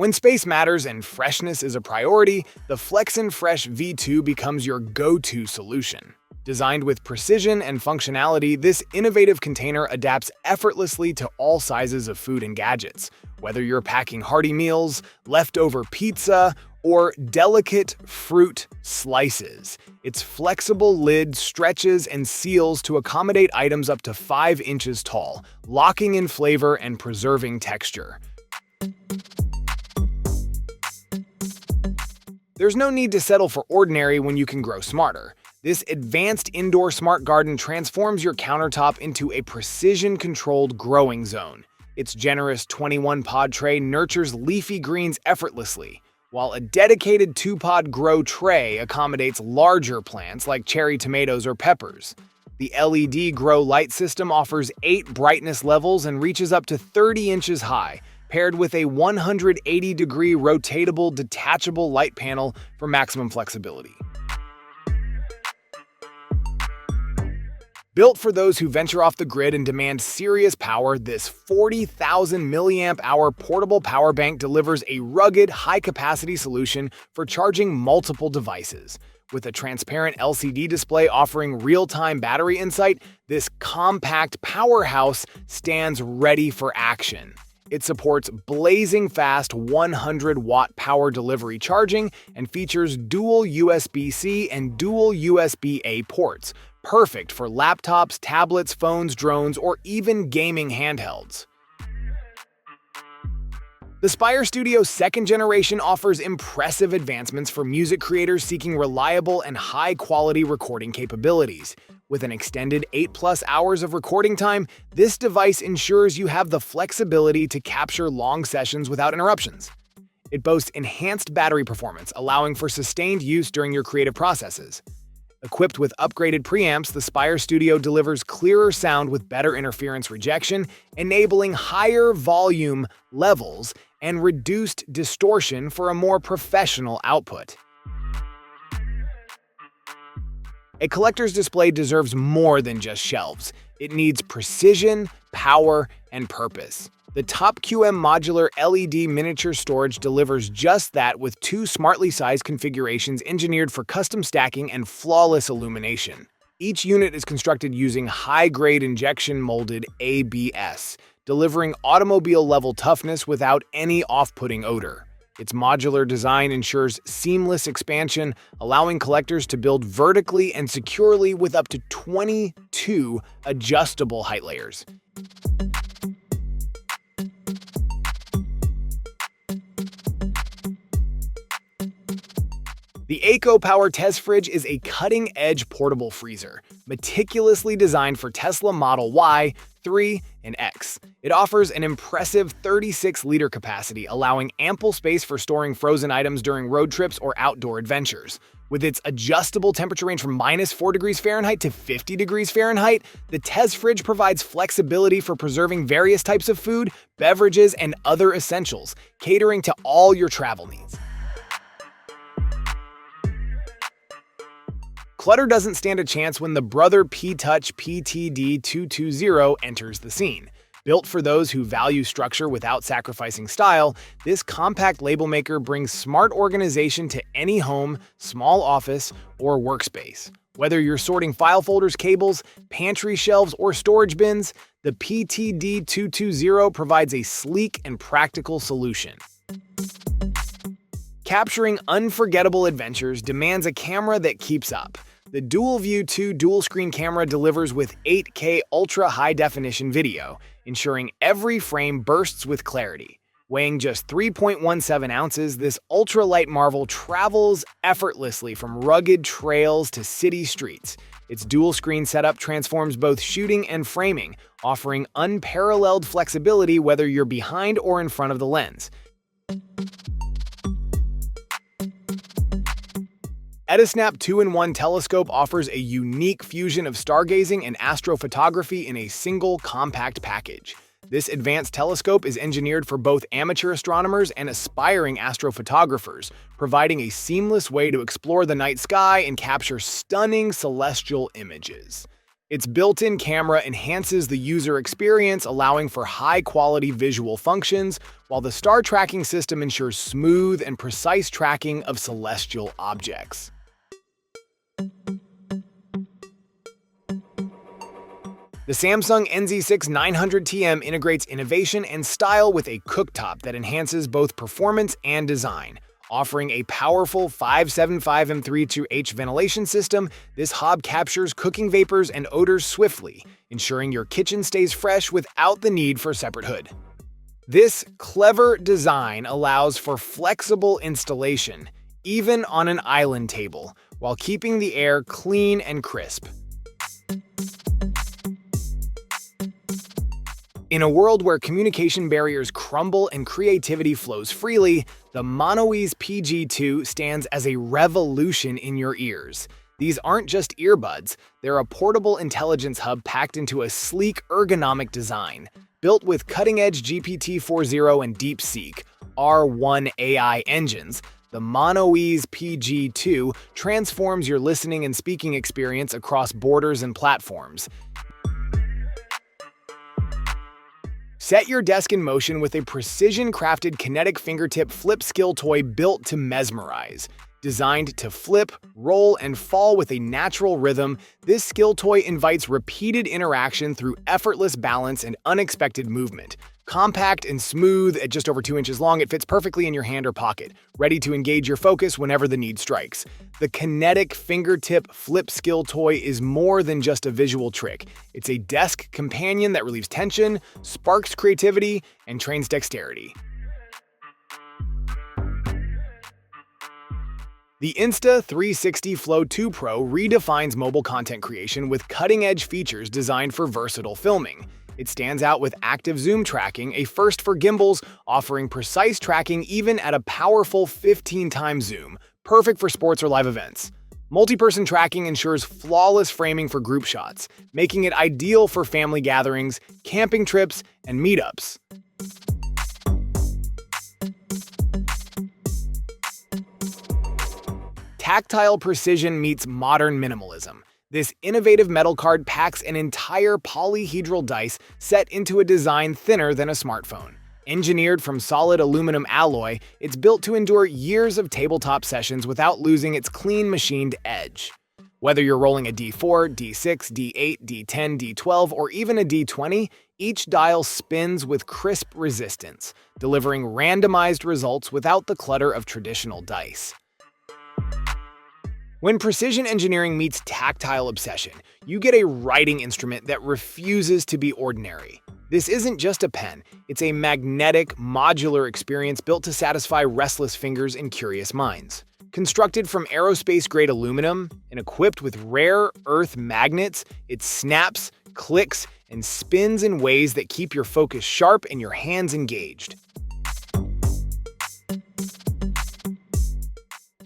When space matters and freshness is a priority, the Flexin Fresh V2 becomes your go-to solution. Designed with precision and functionality, this innovative container adapts effortlessly to all sizes of food and gadgets. Whether you're packing hearty meals, leftover pizza, or delicate fruit slices, its flexible lid stretches and seals to accommodate items up to 5 inches tall, locking in flavor and preserving texture. There's no need to settle for ordinary when you can grow smarter. This advanced indoor smart garden transforms your countertop into a precision-controlled growing zone. Its generous 21-pod tray nurtures leafy greens effortlessly, while a dedicated 2-pod grow tray accommodates larger plants like cherry tomatoes or peppers. The LED grow light system offers 8 brightness levels and reaches up to 30 inches high, paired with a 180-degree rotatable detachable light panel for maximum flexibility. Built for those who venture off the grid and demand serious power, this 40,000 mAh portable power bank delivers a rugged, high-capacity solution for charging multiple devices. With a transparent LCD display offering real-time battery insight, this compact powerhouse stands ready for action. It supports blazing fast 100-watt power delivery charging and features dual USB-C and dual USB-A ports, perfect for laptops, tablets, phones, drones, or even gaming handhelds. The Spire Studio's second generation offers impressive advancements for music creators seeking reliable and high-quality recording capabilities. With an extended 8+ hours of recording time, this device ensures you have the flexibility to capture long sessions without interruptions. It boasts enhanced battery performance, allowing for sustained use during your creative processes. Equipped with upgraded preamps, the Spire Studio delivers clearer sound with better interference rejection, enabling higher volume levels and reduced distortion for a more professional output. A collector's display deserves more than just shelves. It needs precision, power, and purpose. The Top QM modular LED miniature storage delivers just that with 2 smartly sized configurations engineered for custom stacking and flawless illumination. Each unit is constructed using high-grade injection-molded ABS, delivering automobile-level toughness without any off-putting odor. Its modular design ensures seamless expansion, allowing collectors to build vertically and securely with up to 22 adjustable height layers. The EcoPower Tez Fridge is a cutting-edge portable freezer, meticulously designed for Tesla Model Y, 3, and X. It offers an impressive 36-liter capacity, allowing ample space for storing frozen items during road trips or outdoor adventures. With its adjustable temperature range from -4 degrees Fahrenheit to 50 degrees Fahrenheit, the Tez Fridge provides flexibility for preserving various types of food, beverages, and other essentials, catering to all your travel needs. Clutter doesn't stand a chance when the Brother P-Touch PTD220 enters the scene. Built for those who value structure without sacrificing style, this compact label maker brings smart organization to any home, small office, or workspace. Whether you're sorting file folders, cables, pantry shelves, or storage bins, the PTD220 provides a sleek and practical solution. Capturing unforgettable adventures demands a camera that keeps up. The DualView 2 dual-screen camera delivers with 8K ultra-high-definition video, ensuring every frame bursts with clarity. Weighing just 3.17 ounces, this ultralight marvel travels effortlessly from rugged trails to city streets. Its dual-screen setup transforms both shooting and framing, offering unparalleled flexibility whether you're behind or in front of the lens. Etisnap 2-in-1 telescope offers a unique fusion of stargazing and astrophotography in a single compact package. This advanced telescope is engineered for both amateur astronomers and aspiring astrophotographers, providing a seamless way to explore the night sky and capture stunning celestial images. Its built-in camera enhances the user experience, allowing for high-quality visual functions, while the star tracking system ensures smooth and precise tracking of celestial objects. The Samsung NZ6 900TM integrates innovation and style with a cooktop that enhances both performance and design. Offering a powerful 575M32H ventilation system, this hob captures cooking vapors and odors swiftly, ensuring your kitchen stays fresh without the need for a separate hood. This clever design allows for flexible installation, even on an island table, while keeping the air clean and crisp. In a world where communication barriers crumble and creativity flows freely, the Monoease PG2 stands as a revolution in your ears. These aren't just earbuds, they're a portable intelligence hub packed into a sleek, ergonomic design. Built with cutting-edge GPT-4o and DeepSeek R1 AI engines, the Monoease PG2 transforms your listening and speaking experience across borders and platforms. Set your desk in motion with a precision-crafted kinetic fingertip flip skill toy built to mesmerize. Designed to flip, roll, and fall with a natural rhythm, this skill toy invites repeated interaction through effortless balance and unexpected movement. Compact and smooth, at just over 2 inches long, it fits perfectly in your hand or pocket, ready to engage your focus whenever the need strikes. The kinetic fingertip flip skill toy is more than just a visual trick. It's a desk companion that relieves tension, sparks creativity, and trains dexterity. The Insta360 Flow 2 Pro redefines mobile content creation with cutting-edge features designed for versatile filming. It stands out with active zoom tracking, a first for gimbals, offering precise tracking even at a powerful 15x zoom, perfect for sports or live events. Multi-person tracking ensures flawless framing for group shots, making it ideal for family gatherings, camping trips, and meetups. Tactile precision meets modern minimalism. This innovative metal card packs an entire polyhedral dice set into a design thinner than a smartphone. Engineered from solid aluminum alloy, it's built to endure years of tabletop sessions without losing its clean machined edge. Whether you're rolling a D4, D6, D8, D10, D12, or even a D20, each dial spins with crisp resistance, delivering randomized results without the clutter of traditional dice. When precision engineering meets tactile obsession, you get a writing instrument that refuses to be ordinary. This isn't just a pen, it's a magnetic, modular experience built to satisfy restless fingers and curious minds. Constructed from aerospace-grade aluminum and equipped with rare earth magnets, it snaps, clicks, and spins in ways that keep your focus sharp and your hands engaged.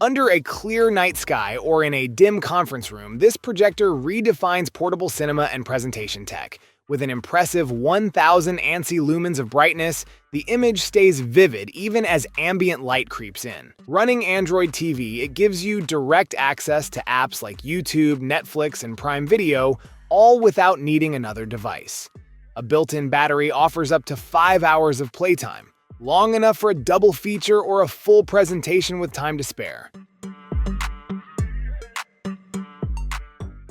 Under a clear night sky or in a dim conference room, this projector redefines portable cinema and presentation tech. With an impressive 1,000 ANSI lumens of brightness, the image stays vivid even as ambient light creeps in. Running Android TV, it gives you direct access to apps like YouTube, Netflix, and Prime Video, all without needing another device. A built-in battery offers up to 5 hours of playtime, long enough for a double feature or a full presentation with time to spare.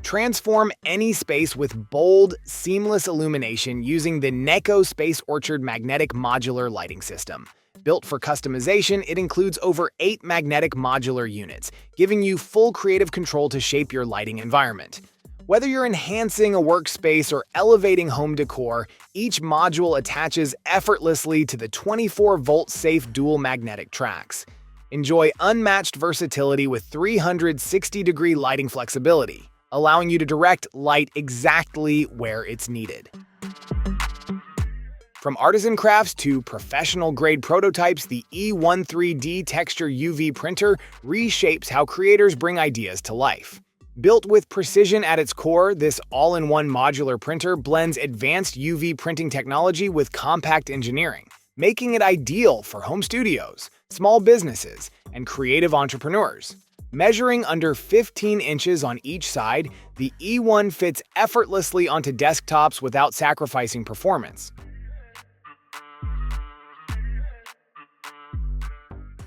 Transform any space with bold, seamless illumination using the Neko Space Orchard magnetic modular lighting system. Built for customization, it includes over 8 magnetic modular units, giving you full creative control to shape your lighting environment. Whether you're enhancing a workspace or elevating home decor, each module attaches effortlessly to the 24-volt safe dual magnetic tracks. Enjoy unmatched versatility with 360-degree lighting flexibility, allowing you to direct light exactly where it's needed. From artisan crafts to professional-grade prototypes, the E13D Texture UV printer reshapes how creators bring ideas to life. Built with precision at its core, this all-in-one modular printer blends advanced UV printing technology with compact engineering, making it ideal for home studios, small businesses, and creative entrepreneurs. Measuring under 15 inches on each side, the E1 fits effortlessly onto desktops without sacrificing performance.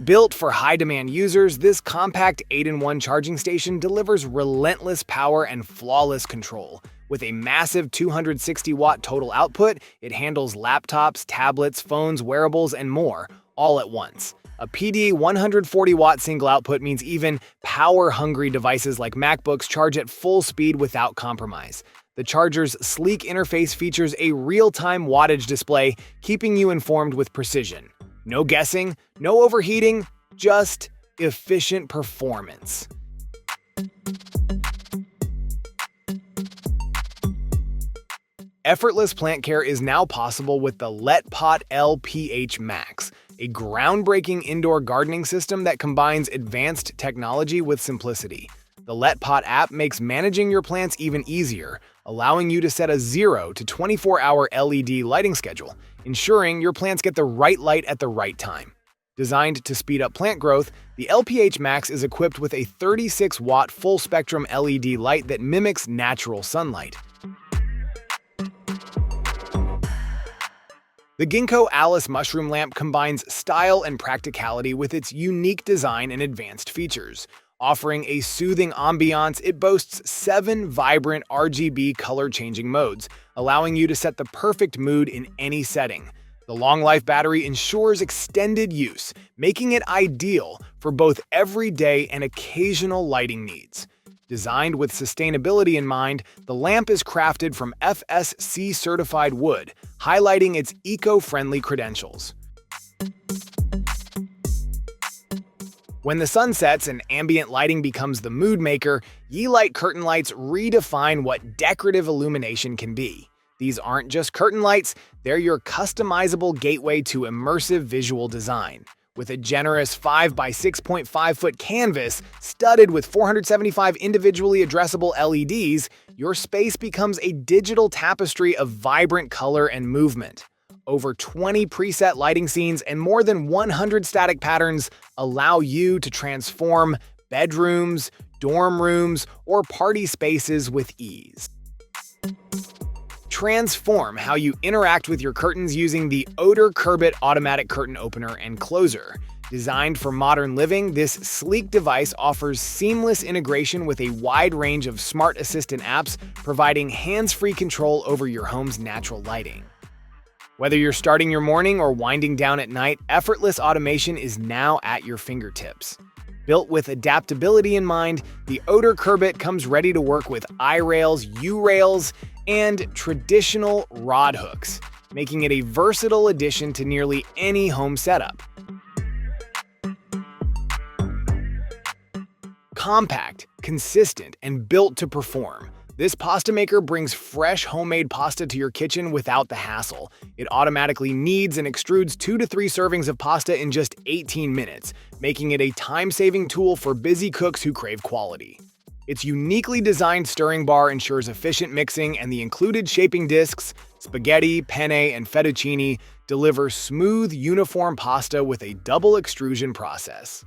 Built for high-demand users, this compact 8-in-1 charging station delivers relentless power and flawless control. With a massive 260-watt total output, it handles laptops, tablets, phones, wearables, and more, all at once. A PD 140-watt single output means even power-hungry devices like MacBooks charge at full speed without compromise. The charger's sleek interface features a real-time wattage display, keeping you informed with precision. No guessing, no overheating, just efficient performance. Effortless plant care is now possible with the Let Pot LPH Max, a groundbreaking indoor gardening system that combines advanced technology with simplicity. The Let Pot app makes managing your plants even easier, allowing you to set a 0 to 24-hour LED lighting schedule, ensuring your plants get the right light at the right time. Designed to speed up plant growth, the LPH Max is equipped with a 36-watt full-spectrum LED light that mimics natural sunlight. The Ginkgo Alice mushroom lamp combines style and practicality with its unique design and advanced features. Offering a soothing ambiance, it boasts 7 vibrant RGB color-changing modes, allowing you to set the perfect mood in any setting. The long-life battery ensures extended use, making it ideal for both everyday and occasional lighting needs. Designed with sustainability in mind, the lamp is crafted from FSC-certified wood, highlighting its eco-friendly credentials. When the sun sets and ambient lighting becomes the mood maker, Yeelight curtain lights redefine what decorative illumination can be. These aren't just curtain lights, they're your customizable gateway to immersive visual design. With a generous 5 by 6.5 foot canvas studded with 475 individually addressable LEDs, your space becomes a digital tapestry of vibrant color and movement. Over 20 preset lighting scenes and more than 100 static patterns allow you to transform bedrooms, dorm rooms, or party spaces with ease. Transform how you interact with your curtains using the Odor Curbit automatic curtain opener and closer. Designed for modern living, this sleek device offers seamless integration with a wide range of smart assistant apps, providing hands-free control over your home's natural lighting. Whether you're starting your morning or winding down at night, effortless automation is now at your fingertips. Built with adaptability in mind, the Odor Curbit comes ready to work with I-rails, U-rails, and traditional rod hooks, making it a versatile addition to nearly any home setup. Compact, consistent, and built to perform, this pasta maker brings fresh homemade pasta to your kitchen without the hassle. It automatically kneads and extrudes 2 to 3 servings of pasta in just 18 minutes, making it a time-saving tool for busy cooks who crave quality. Its uniquely designed stirring bar ensures efficient mixing, and the included shaping discs, spaghetti, penne, and fettuccine deliver smooth, uniform pasta with a double extrusion process.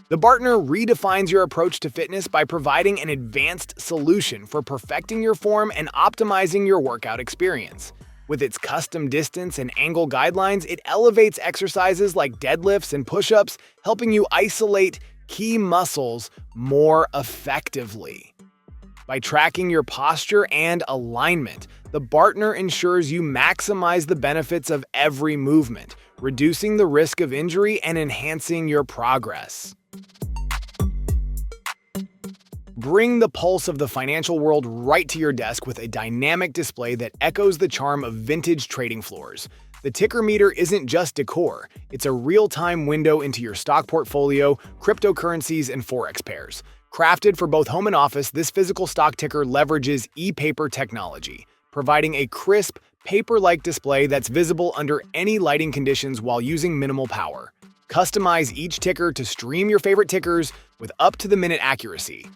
The Bartner redefines your approach to fitness by providing an advanced solution for perfecting your form and optimizing your workout experience. With its custom distance and angle guidelines, it elevates exercises like deadlifts and push-ups, helping you isolate key muscles more effectively. By tracking your posture and alignment, the Bartner ensures you maximize the benefits of every movement, reducing the risk of injury and enhancing your progress. Bring the pulse of the financial world right to your desk with a dynamic display that echoes the charm of vintage trading floors. The ticker meter isn't just decor, it's a real-time window into your stock portfolio, cryptocurrencies, and forex pairs. Crafted for both home and office, this physical stock ticker leverages e-paper technology, providing a crisp, paper-like display that's visible under any lighting conditions while using minimal power. Customize each ticker to stream your favorite tickers with up-to-the-minute accuracy.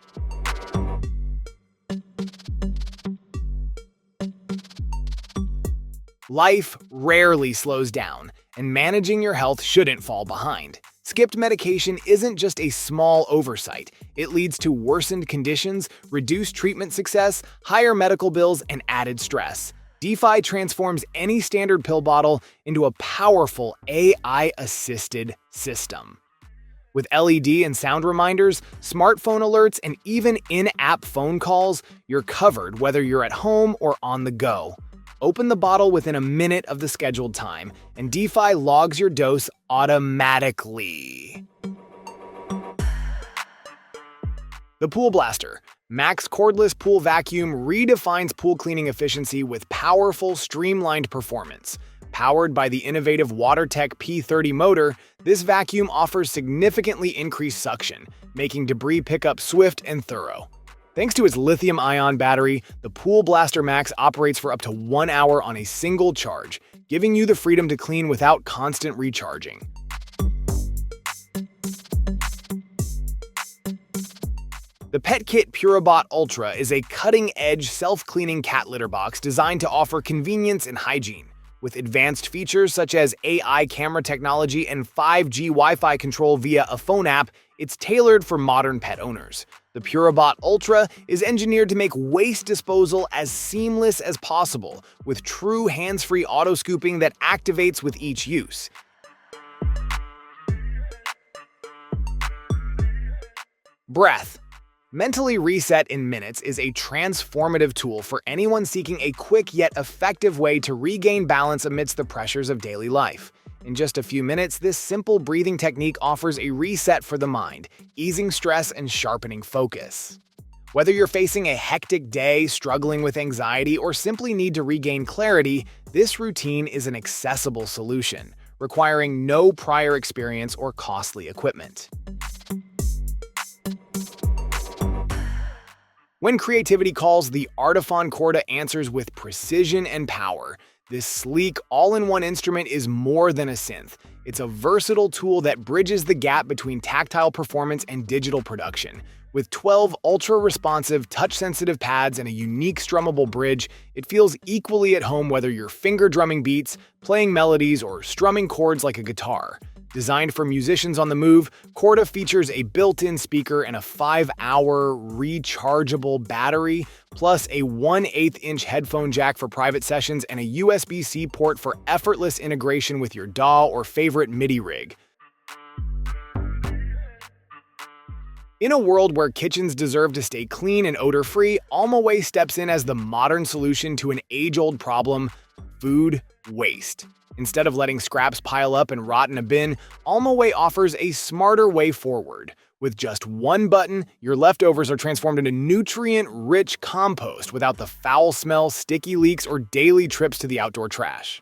Life rarely slows down, and managing your health shouldn't fall behind. Skipped medication isn't just a small oversight. It leads to worsened conditions, reduced treatment success, higher medical bills, and added stress. DeFi transforms any standard pill bottle into a powerful AI-assisted system. With LED and sound reminders, smartphone alerts, and even in-app phone calls, you're covered whether you're at home or on the go. Open the bottle within a minute of the scheduled time, and DeFi logs your dose automatically. The Pool Blaster Max Cordless Pool Vacuum redefines pool cleaning efficiency with powerful, streamlined performance. Powered by the innovative WaterTech P30 motor, this vacuum offers significantly increased suction, making debris pickup swift and thorough. Thanks to its lithium-ion battery, the Pool Blaster Max operates for up to 1 hour on a single charge, giving you the freedom to clean without constant recharging. The PetKit Puribot Ultra is a cutting-edge, self-cleaning cat litter box designed to offer convenience and hygiene. With advanced features such as AI camera technology and 5G Wi-Fi control via a phone app, it's tailored for modern pet owners. The Puribot Ultra is engineered to make waste disposal as seamless as possible, with true hands-free auto-scooping that activates with each use. Breath. Mentally Reset in Minutes is a transformative tool for anyone seeking a quick yet effective way to regain balance amidst the pressures of daily life. In just a few minutes, this simple breathing technique offers a reset for the mind, easing stress and sharpening focus. Whether you're facing a hectic day, struggling with anxiety, or simply need to regain clarity, this routine is an accessible solution, requiring no prior experience or costly equipment. When creativity calls, the Artefon Corda answers with precision and power. This sleek, all-in-one instrument is more than a synth. It's a versatile tool that bridges the gap between tactile performance and digital production. With 12 ultra-responsive, touch-sensitive pads and a unique strummable bridge, it feels equally at home whether you're finger-drumming beats, playing melodies, or strumming chords like a guitar. Designed for musicians on the move, Corda features a built-in speaker and a 5-hour rechargeable battery, plus a 1/8-inch headphone jack for private sessions and a USB-C port for effortless integration with your DAW or favorite MIDI rig. In a world where kitchens deserve to stay clean and odor-free, Almaway steps in as the modern solution to an age-old problem: food waste. Instead of letting scraps pile up and rot in a bin, Almaway offers a smarter way forward. With just one button, your leftovers are transformed into nutrient-rich compost without the foul smell, sticky leaks, or daily trips to the outdoor trash.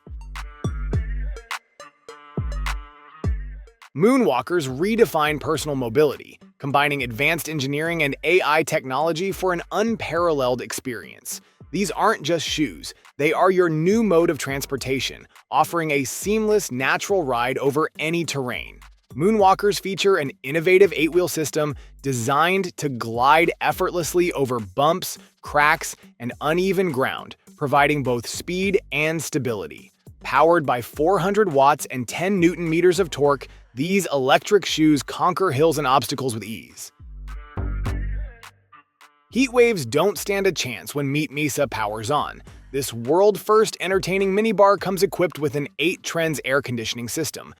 Moonwalkers redefine personal mobility, combining advanced engineering and AI technology for an unparalleled experience. These aren't just shoes, they are your new mode of transportation, offering a seamless, natural ride over any terrain. Moonwalkers feature an innovative 8-wheel system designed to glide effortlessly over bumps, cracks, and uneven ground, providing both speed and stability. Powered by 400 watts and 10 Newton-meters of torque, these electric shoes conquer hills and obstacles with ease. Heat waves don't stand a chance when Meet Misa powers on. This world-first entertaining minibar comes equipped with an 8 Trends air conditioning system,